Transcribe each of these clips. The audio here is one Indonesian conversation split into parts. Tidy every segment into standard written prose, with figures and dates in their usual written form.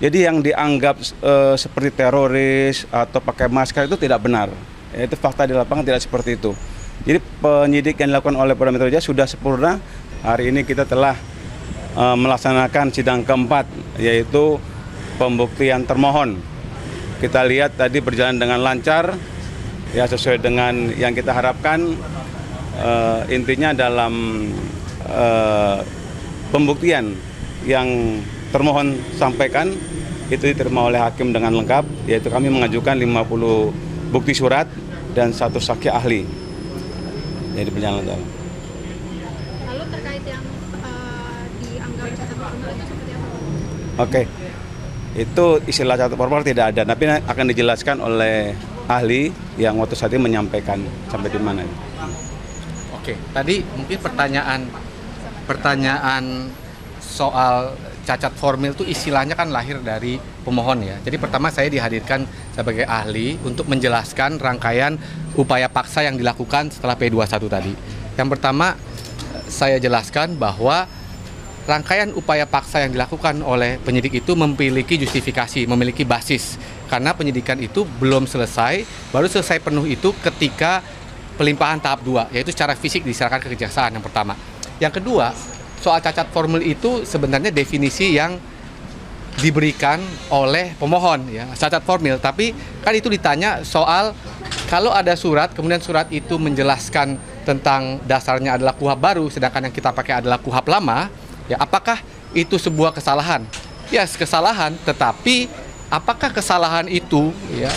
Jadi yang dianggap seperti teroris atau pakai masker itu tidak benar. Itu fakta di lapangan tidak seperti itu. Jadi penyidik yang dilakukan oleh Polda Metro Jaya sudah sempurna. Hari ini kita telah melaksanakan sidang keempat, yaitu pembuktian termohon. Kita lihat tadi berjalan dengan lancar, ya sesuai dengan yang kita harapkan. Intinya dalam pembuktian yang termohon sampaikan itu diterima oleh hakim dengan lengkap, yaitu kami mengajukan 50 bukti surat dan 1 saksi ahli. Jadi berjalan lancar. Lalu terkait yang dianggap cacat formal itu seperti apa? Oke, itu istilah catat formal tidak ada, tapi akan dijelaskan oleh ahli yang waktu saat ini menyampaikan sampai di mana. Oke, tadi mungkin pertanyaan soal cacat formil itu istilahnya kan lahir dari pemohon ya. Jadi pertama saya dihadirkan sebagai ahli untuk menjelaskan rangkaian upaya paksa yang dilakukan setelah P21 tadi. Yang pertama saya jelaskan bahwa rangkaian upaya paksa yang dilakukan oleh penyidik itu memiliki justifikasi, memiliki basis. Karena penyidikan itu belum selesai, baru selesai penuh itu ketika pelimpahan tahap 2, yaitu secara fisik diserahkan ke kejaksaan yang pertama. Yang kedua, soal cacat formil itu sebenarnya definisi yang diberikan oleh pemohon ya, cacat formil. Tapi kan itu ditanya soal kalau ada surat, kemudian surat itu menjelaskan tentang dasarnya adalah KUHP baru, sedangkan yang kita pakai adalah KUHP lama, ya apakah itu sebuah kesalahan? Ya, kesalahan, tetapi apakah kesalahan itu ya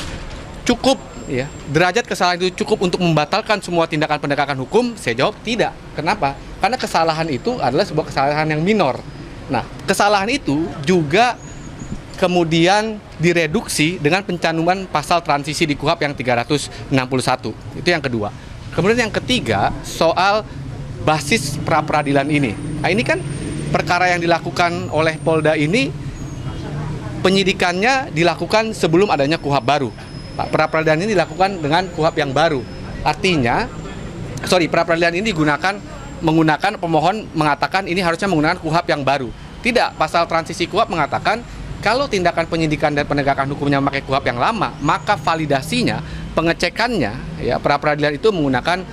cukup ya, derajat kesalahan itu cukup untuk membatalkan semua tindakan penegakan hukum? Saya jawab tidak. Kenapa? Karena kesalahan itu adalah sebuah kesalahan yang minor. Nah, kesalahan itu juga kemudian direduksi dengan pencantuman pasal transisi di KUHP yang 361. Itu yang kedua. Kemudian yang ketiga, soal basis pra-peradilan ini. Nah, ini kan perkara yang dilakukan oleh Polda ini, penyidikannya dilakukan sebelum adanya KUHP baru. Pra-peradilan ini dilakukan dengan KUHP yang baru. Artinya, pra-peradilan ini menggunakan pemohon mengatakan ini harusnya menggunakan KUHP yang baru. Tidak, pasal transisi KUHP mengatakan kalau tindakan penyidikan dan penegakan hukumnya memakai KUHP yang lama, maka validasinya, pengecekannya, ya pra-peradilan itu menggunakan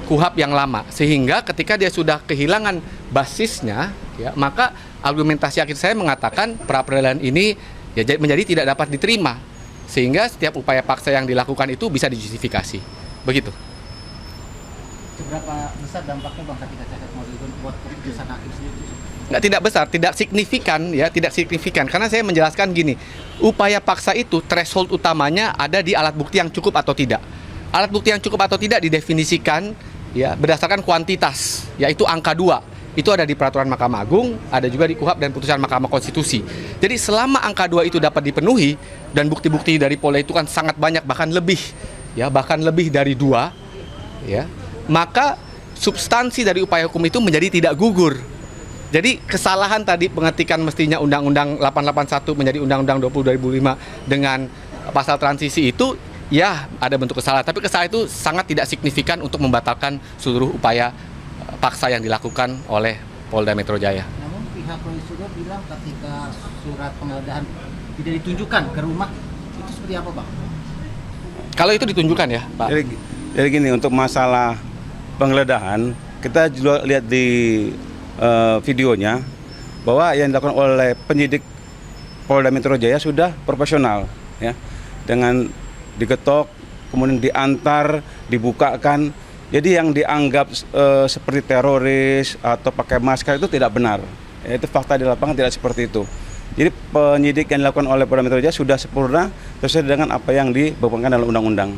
KUHP yang lama. Sehingga ketika dia sudah kehilangan basisnya, ya maka argumentasi akhir saya mengatakan pra-peradilan ini ya menjadi tidak dapat diterima. Sehingga setiap upaya paksa yang dilakukan itu bisa dijustifikasi. Begitu. Seberapa besar dampaknya Bang ketika cacat formil itu buat keputusan hakim sendiri? Nggak, tidak besar, tidak signifikan ya, tidak signifikan. Karena saya menjelaskan gini, upaya paksa itu threshold utamanya ada di alat bukti yang cukup atau tidak. Alat bukti yang cukup atau tidak didefinisikan ya berdasarkan kuantitas, yaitu angka 2. Itu ada di peraturan Mahkamah Agung, ada juga di KUHP dan putusan Mahkamah Konstitusi. Jadi selama angka 2 itu dapat dipenuhi dan bukti-bukti dari Polda itu kan sangat banyak, bahkan lebih dari 2 ya, maka substansi dari upaya hukum itu menjadi tidak gugur. Jadi kesalahan tadi pengetikan mestinya Undang-Undang 881 menjadi Undang-Undang 20 2005 dengan pasal transisi itu ya ada bentuk kesalahan, tapi kesalahan itu sangat tidak signifikan untuk membatalkan seluruh upaya paksa yang dilakukan oleh Polda Metro Jaya. Namun pihak Polisi bilang ketika surat penggeledahan tidak ditunjukkan ke rumah, itu seperti apa Bang? Kalau itu ditunjukkan ya Pak. Jadi gini, untuk masalah penggeledahan, kita juga lihat di videonya bahwa yang dilakukan oleh penyidik Polda Metro Jaya sudah profesional ya, dengan diketok, kemudian diantar, dibukakan. Jadi yang dianggap seperti teroris atau pakai masker itu tidak benar. Itu fakta di lapangan tidak seperti itu. Jadi penyidik yang dilakukan oleh Polda Metro Jaya sudah sempurna sesuai dengan apa yang dibebankan dalam undang-undang.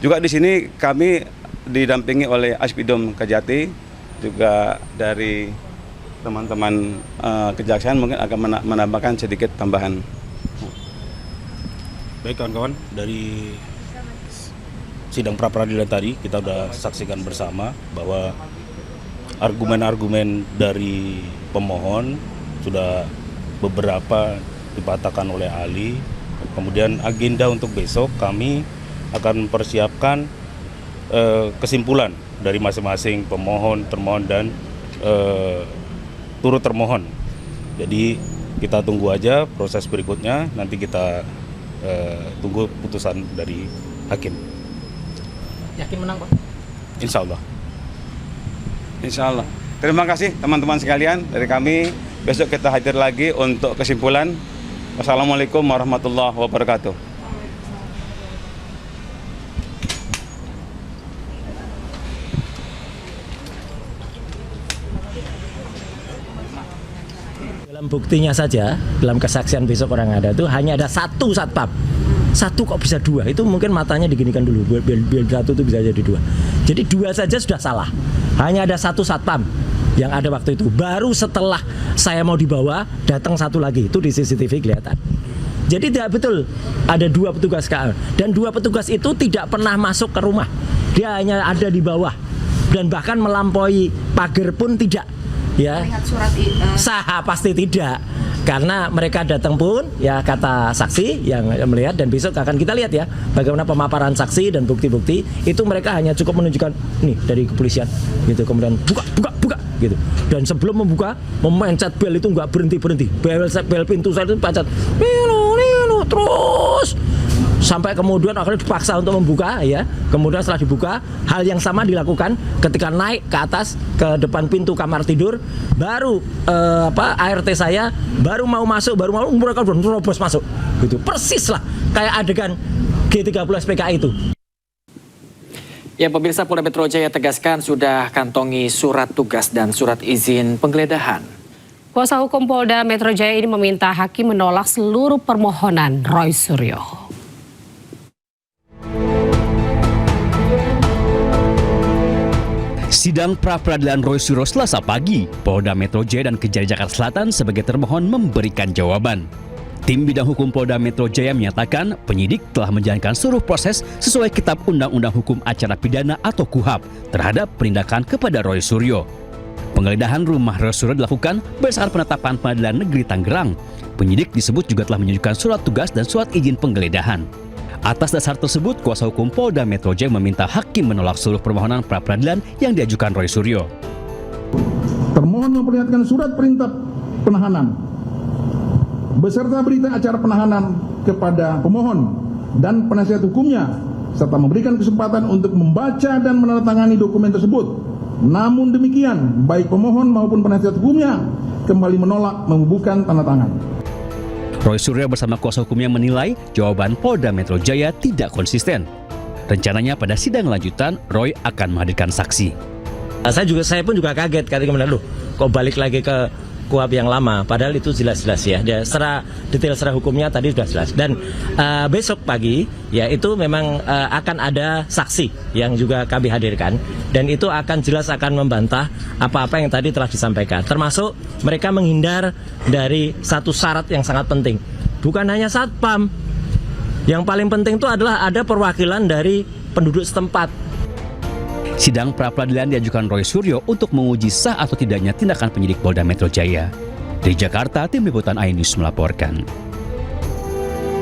Juga di sini kami didampingi oleh Aspidum Kejati, juga dari teman-teman kejaksaan mungkin akan menambahkan sedikit tambahan. Baik kawan-kawan, dari sidang pra-peradilan tadi kita sudah saksikan bersama bahwa argumen-argumen dari pemohon sudah beberapa dipatahkan oleh ahli. Kemudian agenda untuk besok kami akan mempersiapkan kesimpulan dari masing-masing pemohon, termohon dan turut termohon. Jadi kita tunggu aja proses berikutnya, nanti kita tunggu putusan dari hakim. Yakin menang, Pak? Insya Allah. Insya Allah. Terima kasih teman-teman sekalian dari kami. Besok kita hadir lagi untuk kesimpulan. Wassalamualaikum warahmatullahi wabarakatuh. Dalam buktinya saja, dalam kesaksian besok orang ada itu hanya ada satu satpam. Satu kok bisa dua? Itu mungkin matanya diginikan dulu, biar satu itu bisa jadi dua. Jadi dua saja sudah salah. Hanya ada satu satpam yang ada waktu itu. Baru setelah saya mau dibawa, datang satu lagi. Itu di CCTV kelihatan. Jadi tidak betul ada dua petugas KA. Dan dua petugas itu tidak pernah masuk ke rumah. Dia hanya ada di bawah. Dan bahkan melampaui pagar pun tidak. Ya, sah pasti tidak, karena mereka datang pun ya kata saksi yang melihat, dan besok akan kita lihat ya bagaimana pemaparan saksi dan bukti-bukti itu. Mereka hanya cukup menunjukkan nih dari kepolisian gitu, kemudian buka gitu, dan sebelum membuka memencet bel itu nggak berhenti bel pintu saya itu pencet lino terus sampai kemudian akhirnya dipaksa untuk membuka ya. Kemudian setelah dibuka, hal yang sama dilakukan ketika naik ke atas ke depan pintu kamar tidur. Baru ART saya baru mau masuk, mereka udah nerobos masuk gitu. Persis lah kayak adegan G30 SPKI itu. Ya, pemirsa, Polda Metro Jaya tegaskan sudah kantongi surat tugas dan surat izin penggeledahan. Kuasa hukum Polda Metro Jaya ini meminta hakim menolak seluruh permohonan Roy Suryo. Sidang pra-peradilan Roy Suryo Selasa pagi, Polda Metro Jaya dan Kejari Jakarta Selatan sebagai termohon memberikan jawaban. Tim bidang hukum Polda Metro Jaya menyatakan penyidik telah menjalankan seluruh proses sesuai Kitab Undang-Undang Hukum Acara Pidana atau KUHAP terhadap penindakan kepada Roy Suryo. Penggeledahan rumah Roy Suryo dilakukan berdasarkan penetapan Pengadilan Negeri Tangerang. Penyidik disebut juga telah menunjukkan surat tugas dan surat izin penggeledahan. Atas dasar tersebut, kuasa hukum Polda Metro Jaya meminta hakim menolak seluruh permohonan pra-peradilan yang diajukan Roy Suryo. Termohon memperlihatkan surat perintah penahanan beserta berita acara penahanan kepada pemohon dan penasihat hukumnya, serta memberikan kesempatan untuk membaca dan menandatangani dokumen tersebut. Namun demikian, baik pemohon maupun penasihat hukumnya kembali menolak membubuhkan tanda tangan. Roy Suryo bersama kuasa hukumnya menilai jawaban Polda Metro Jaya tidak konsisten. Rencananya pada sidang lanjutan, Roy akan menghadirkan saksi. Saya pun juga kaget ketika kemudian kok balik lagi ke KUHAP yang lama, padahal itu jelas-jelas ya. Dia detail secara hukumnya tadi sudah jelas. Dan besok pagi ya itu memang akan ada saksi yang juga kami hadirkan, dan itu akan jelas akan membantah apa-apa yang tadi telah disampaikan. Termasuk mereka menghindar dari satu syarat yang sangat penting. Bukan hanya satpam. Yang paling penting itu adalah ada perwakilan dari penduduk setempat. Sidang pra-peradilan diajukan Roy Suryo untuk menguji sah atau tidaknya tindakan penyidik Polda Metro Jaya. Dari Jakarta, Tim Liputan iNews melaporkan.